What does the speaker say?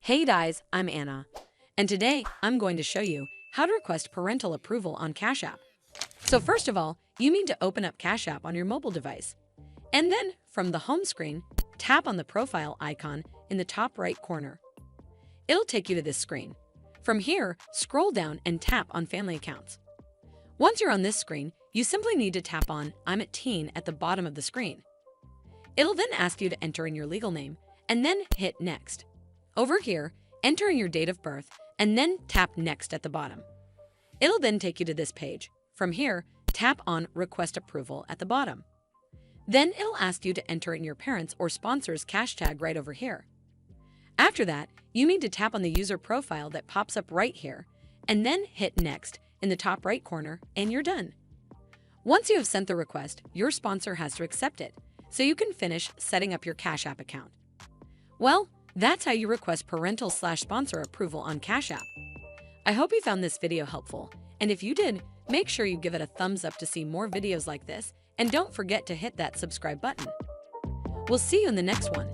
Hey guys, I'm Anna, and today I'm going to show you how to request parental approval on Cash App. So first of all, you need to open up Cash App on your mobile device. And then, from the home screen, tap on the profile icon in the top right corner. It'll take you to this screen. From here, scroll down and tap on Family Accounts. Once you're on this screen, you simply need to tap on I'm a Teen at the bottom of the screen. It'll then ask you to enter in your legal name, and then hit Next. Over here, enter in your date of birth, and then tap Next at the bottom. It'll then take you to this page. From here, tap on Request Approval at the bottom. Then it'll ask you to enter in your parents' or sponsor's cash tag right over here. After that, you need to tap on the user profile that pops up right here, and then hit Next in the top right corner, and you're done. Once you have sent the request, your sponsor has to accept it, so you can finish setting up your Cash App account. Well, that's how you request parental/sponsor approval on Cash App. I hope you found this video helpful, and if you did, make sure you give it a thumbs up to see more videos like this, and don't forget to hit that subscribe button. We'll see you in the next one.